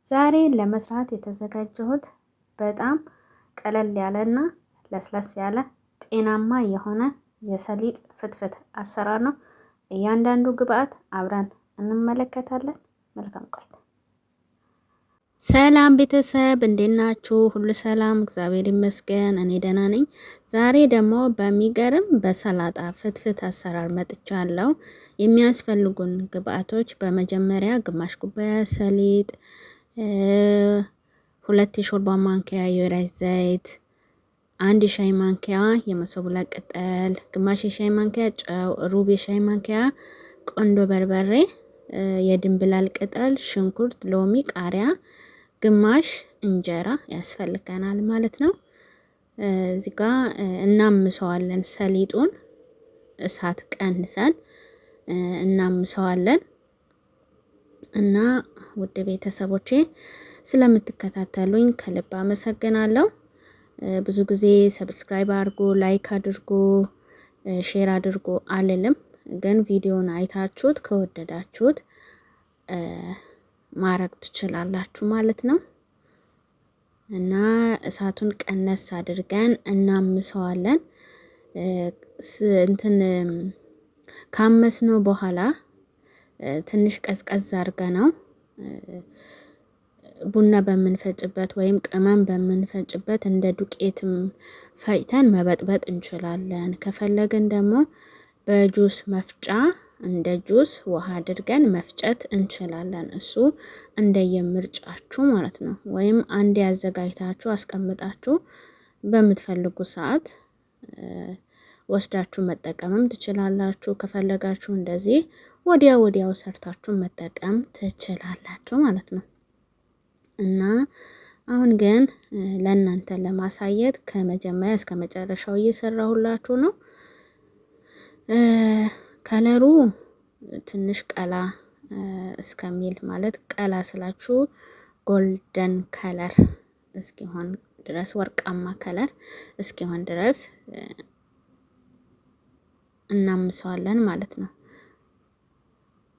ዛሬ ለመስራት የተዘጋጀሁት በጣም ቀለል ያለና ለስለስ ያለ ጤናማ የሆነ የሰሊጥ ፍትፍት አሰራር ነው። እያንዳንዱ ግብአት አብረን እንመለከታለን። መልካም ቆይታ። ሰላም ቤተሰብ እንዴት ናችሁ? ሁሉ ሰላም፣ እግዚአብሔር ይመስገን፣ እኔ ደህና ነኝ። ዛሬ ደግሞ በሚገርም በሰላጣ ፍትፍት አሰራር መጥቻለሁ። የሚያስፈልጉን ግብአቶች በመጀመሪያ ግማሽ ኩባያ ሰሊጥ፣ 2 የሾርባ ማንኪያ የወይራ ዘይት፣ 1 ሻይ ማንኪያ የመሶብላ ቅጠል፣ ግማሽ የሻይ ማንኪያ ጨው፣ ሩብ የሻይ ማንኪያ ቆንዶ በርበሬ፣ የድንብላል ቅጠል፣ ሽንኩርት፣ ሎሚ፣ ቃሪያ፣ ግማሽ እንጀራ ያስፈልገናል ማለት ነው። እዚህ ጋር እናምሰዋለን። ሰሊጡን እሳት ቀንሰን እናምሰዋለን። እና ውድ ቤተሰቦቼ ስለምትከታተሉኝ ከልብ አመሰግናለሁ። ብዙ ጊዜ ሰብስክራይብ አድርጎ ላይክ አድርጎ ሼር አድርጎ አልልም፣ ግን ቪዲዮን አይታችሁት ከወደዳችሁት ማረግ ትችላላችሁ ማለት ነው። እና እሳቱን ቀነስ አድርገን እናምሰዋለን። እንትን ካመስነው በኋላ ትንሽ ቀዝቀዝ አድርገነው ቡና በምንፈጭበት ወይም ቅመም በምንፈጭበት እንደ ዱቄትም ፈጭተን መበጥበጥ እንችላለን። ከፈለግን ደግሞ በጁስ መፍጫ እንደ ጁስ ውሃ አድርገን መፍጨት እንችላለን። እሱ እንደየምርጫችሁ ማለት ነው። ወይም አንዴ አዘጋጅታችሁ አስቀምጣችሁ በምትፈልጉ ሰዓት ወስዳችሁ መጠቀምም ትችላላችሁ። ከፈለጋችሁ እንደዚህ ወዲያው ሰርታችሁ መጠቀም ትችላላችሁ ማለት ነው። እና አሁን ግን ለእናንተ ለማሳየት ከመጀመሪያ እስከ መጨረሻው እየሰራሁላችሁ ነው። ከለሩ ትንሽ ቀላ እስከሚል ማለት ቀላ ስላችሁ ጎልደን ከለር እስኪሆን ድረስ ወርቃማ ከለር እስኪሆን ድረስ እናምሰዋለን ማለት ነው።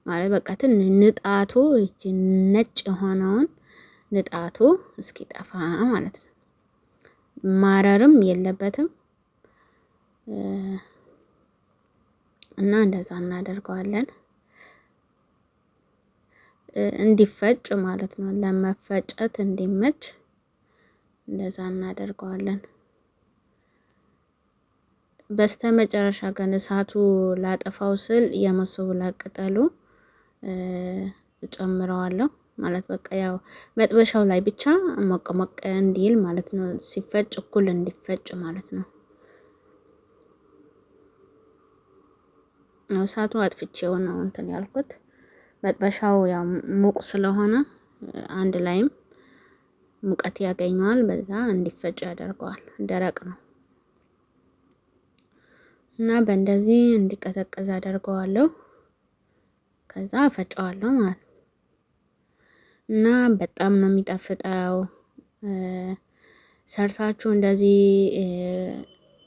ማለት በቃ ትንሽ ንጣቱ እቺ ነጭ የሆነውን ንጣቱ እስኪጠፋ ማለት ነው። ማረርም የለበትም እና እንደዛ እናደርገዋለን እንዲፈጭ ማለት ነው። ለመፈጨት እንዲመች እንደዛ እናደርገዋለን። በስተመጨረሻ ግን እሳቱ ላጠፋው ስል የመሶብላ ቅጠሉ እጨምረዋለሁ ማለት በቃ ያው መጥበሻው ላይ ብቻ ሞቅ እንዲል ማለት ነው። ሲፈጭ እኩል እንዲፈጭ ማለት ነው። እሳቱ አጥፍቼው ነው እንትን ያልኩት። መጥበሻው ያው ሙቅ ስለሆነ አንድ ላይም ሙቀት ያገኘዋል፣ በዛ እንዲፈጭ ያደርገዋል። ደረቅ ነው እና በእንደዚህ እንዲቀዘቅዝ አደርገዋለሁ። ከዛ ፈጨዋለሁ ማለት ነው። እና በጣም ነው የሚጣፍጠው። ሰርታችሁ እንደዚህ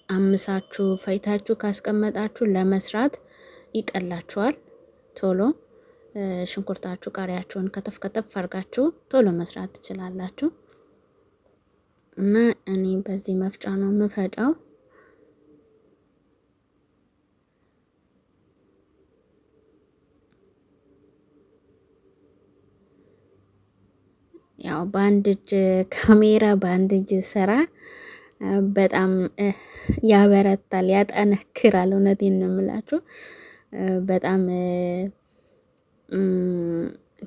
አምሳችሁ ፈይታችሁ ካስቀመጣችሁ ለመስራት ይቀላችኋል። ቶሎ ሽንኩርታችሁ ቃሪያችሁን ከተፍ አድርጋችሁ ቶሎ መስራት ትችላላችሁ። እና እኔ በዚህ መፍጫ ነው የምፈጫው። ያው በአንድ እጅ ካሜራ በአንድ እጅ ስራ በጣም ያበረታል፣ ያጠነክራል። እውነቴን ነው የምላችሁ። በጣም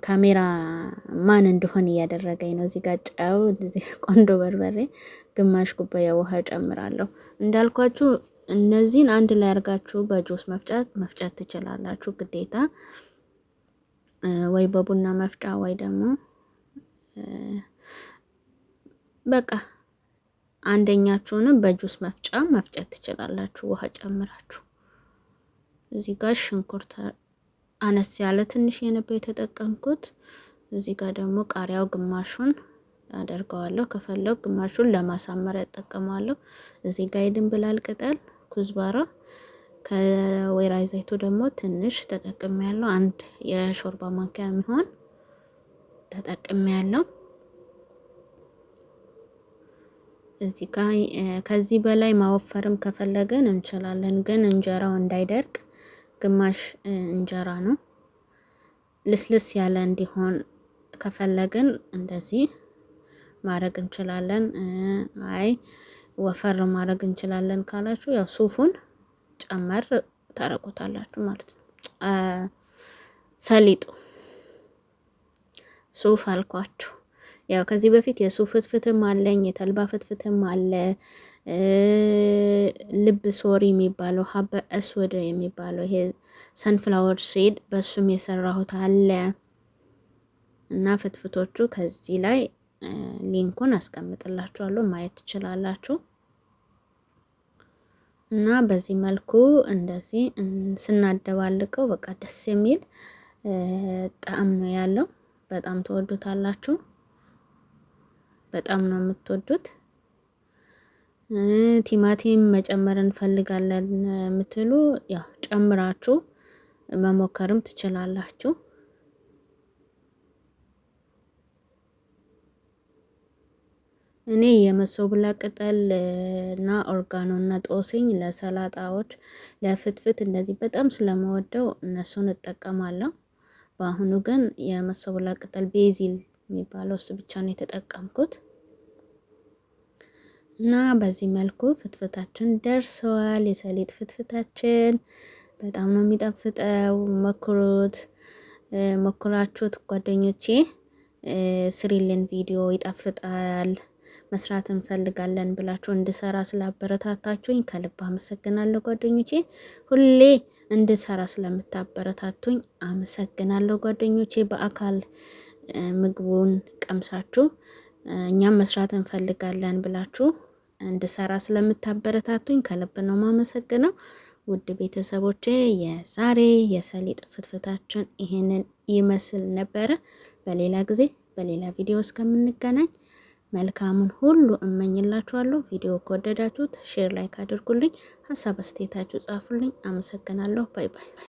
ካሜራ ማን እንደሆነ እያደረገኝ ነው። እዚህ ጋር ጨው፣ እዚህ ቆንዶ በርበሬ፣ ግማሽ ኩባያ ውሃ ጨምራለሁ። እንዳልኳችሁ እነዚህን አንድ ላይ አድርጋችሁ በጁስ መፍጨት ትችላላችሁ። ግዴታ ወይ በቡና መፍጫ ወይ ደግሞ በቃ አንደኛችሁንም በጁስ መፍጫ መፍጨት ትችላላችሁ። ውሃ ጨምራችሁ እዚህ ጋር ሽንኩርት አነስ ያለ ትንሽ የነበረ የተጠቀምኩት። እዚህ ጋር ደግሞ ቃሪያው ግማሹን አደርገዋለሁ። ከፈለኩ ግማሹን ለማሳመር እጠቀማለሁ። እዚህ ጋር የድንብላል ቅጠል፣ ኩዝባራ፣ ከወይራ ዘይቱ ደግሞ ትንሽ ተጠቅሜያለሁ። አንድ የሾርባ ማንኪያ የሚሆን ተጠቅሜያለሁ። እዚህ ጋር ከዚህ በላይ ማወፈርም ከፈለገን እንችላለን፣ ግን እንጀራው እንዳይደርቅ ግማሽ እንጀራ ነው። ልስልስ ያለ እንዲሆን ከፈለግን እንደዚህ ማድረግ እንችላለን። አይ ወፈር ማድረግ እንችላለን ካላችሁ ያው ሱፉን ጨመር ታረቁታላችሁ ማለት ነው። ሰሊጡ ሱፍ አልኳችሁ። ያው ከዚህ በፊት የሱፍ ፍትፍትም አለኝ፣ የተልባ ፍትፍትም አለ። ልብ ሶሪ የሚባለው ሀበ እስወድ የሚባለው ይሄ ሰንፍላወር ሲድ በሱም የሰራሁት አለ እና ፍትፍቶቹ ከዚህ ላይ ሊንኩን አስቀምጥላችኋለሁ ማየት ትችላላችሁ። እና በዚህ መልኩ እንደዚህ ስናደባልቀው በቃ ደስ የሚል ጣዕም ነው ያለው። በጣም ትወዱታላችሁ። በጣም ነው የምትወዱት። ቲማቲም መጨመር እንፈልጋለን የምትሉ ያው ጨምራችሁ መሞከርም ትችላላችሁ። እኔ የመሶብላ ቅጠል እና ኦርጋኖ እና ጦስኝ ለሰላጣዎች፣ ለፍትፍት እንደዚህ በጣም ስለምወደው እነሱን እጠቀማለሁ። በአሁኑ ግን የመሶብላ ቅጠል ቤዚል የሚባለው እሱ ብቻ ነው የተጠቀምኩት። እና በዚህ መልኩ ፍትፍታችን ደርሰዋል። የሰሊጥ ፍትፍታችን በጣም ነው የሚጣፍጠው። ሞክሩት፣ ሞክራችሁት ጓደኞቼ ስሪልን ቪዲዮ ይጣፍጣል፣ መስራት እንፈልጋለን ብላችሁ እንድሰራ ስላበረታታችሁኝ ከልብ አመሰግናለሁ ጓደኞቼ። ሁሌ እንድሰራ ስለምታበረታቱኝ አመሰግናለሁ ጓደኞቼ። በአካል ምግቡን ቀምሳችሁ እኛም መስራት እንፈልጋለን ብላችሁ እንድሰራ ስለምታበረታቱኝ ከልብ ነው ማመሰግነው። ውድ ቤተሰቦቼ የዛሬ የሰሊጥ ፍትፍታችን ይሄንን ይመስል ነበረ። በሌላ ጊዜ በሌላ ቪዲዮ እስከምንገናኝ መልካሙን ሁሉ እመኝላችኋለሁ። ቪዲዮ ከወደዳችሁት ሼር፣ ላይክ አድርጉልኝ። ሀሳብ አስተያየታችሁ ጻፉልኝ። አመሰግናለሁ። ባይ ባይ።